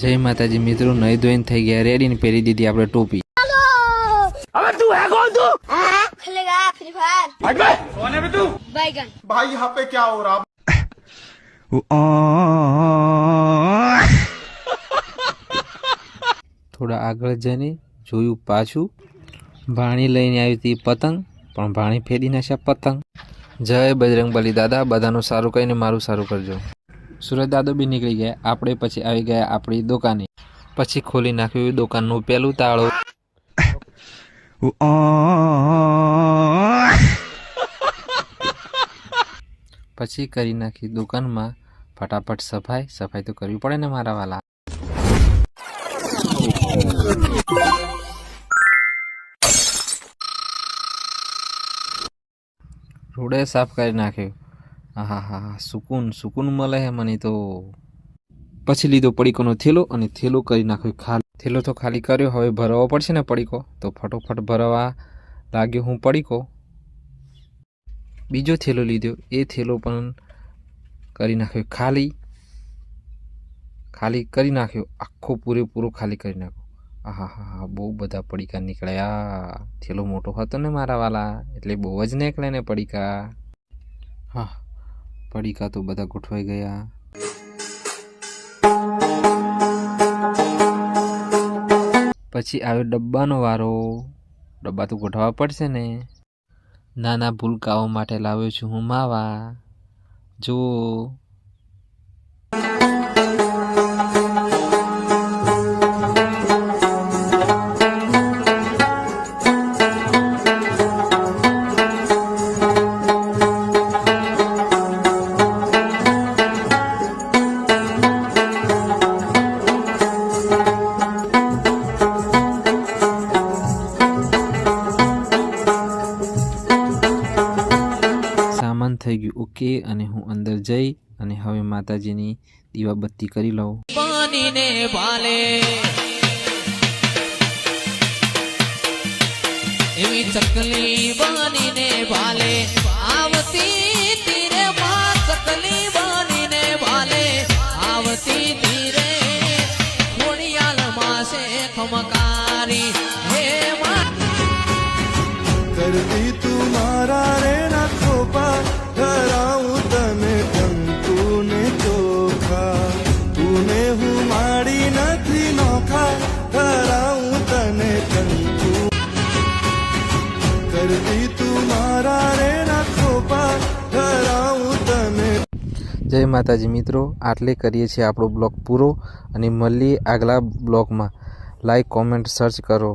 जय माताजी मित्रों, नहीं धोઈને થઈ ગયા રેડી ને પહેરી દીધી આપણે ટોપી। अबे तू है कौन तू? खेलेगा फ्री फायर। हट बे। कौन है बे तू? बैगन। भाई यहाँ पे क्या हो रहा? થોડા આગળ જઈને જોયું પાછું ભાણી લઈને આવી હતી પતંગ, પણ ભાણી ફેરી નાખ્યા પતંગ। જય બજરંગબલી દાદા, બધાનું સારું કહીને મારું સારું કરજો। સુરત દાદો બી નીકળી ગયા, આપણે પછી આવી ગયા આપણી દુકાને। પછી ખોલી નાખ્યું દુકાનનું પહેલું તાળું। પછી કરી નાખી દુકાનમાં ફટાફટ સફાઈ। સફાઈ તો કરવી પડે ને મારા વાલા। રોડે સાફ કરી નાખ્યો। હા હા હા, સુકૂન સુકૂન મળે હે મને તો। પછી લીધો પડીકોનો થેલો અને થેલો કરી નાખ્યો ખાલી। થેલો તો ખાલી કર્યો, હવે ભરવો પડશે ને પડીકો, તો ફટોફટ ભરવા લાગ્યો હું પડીકો। બીજો થેલો લીધો, એ થેલો પણ કરી નાખ્યો ખાલી। ખાલી કરી નાખ્યો, આખો પૂરેપૂરો ખાલી કરી નાખ્યો। હા હા હા, બહુ બધા પડીકા નીકળ્યા। થેલો મોટો હતો ને મારા વાલા, એટલે બહુ જ નીકળે ને પડીકા। હા, પડીકા તો બધા ગોઠવાઈ ગયા। પછી આવ્યો ડબ્બાનો વારો। ડબ્બા તો ગોઠવવા પડશે ને। નાના ભૂલકાઓ માટે લાવ્યો છું હું માવા, જુઓ। સામાન થઈ ગયું ઓકે, અને હું અંદર જઈ અને હવે માતાજીની દીવાબત્તી કરી લઉં। પાણીને ભાલે એવી ચકલી બનીને ભાલે આવતી તીરે માં, ચકલી બનીને ભાલે આવતી તીરે ખોડિયાલ માસે ખમકારી હે માં करती तुम्हारा रे ना खोपा धराऊं तने टंकू ने चोखा तूने हूँ माड़ी नथी नोखा धराऊं तने टंकू करती तुम्हारा रे ना खोपा धराऊं तने। જય માતાજી મિત્રો, આટલે કરીએ છીએ આપણો બ્લોગ પૂરો, અને મળીએ આગલા બ્લોગમાં। લાઈક કોમેન્ટ સર્ચ કરો।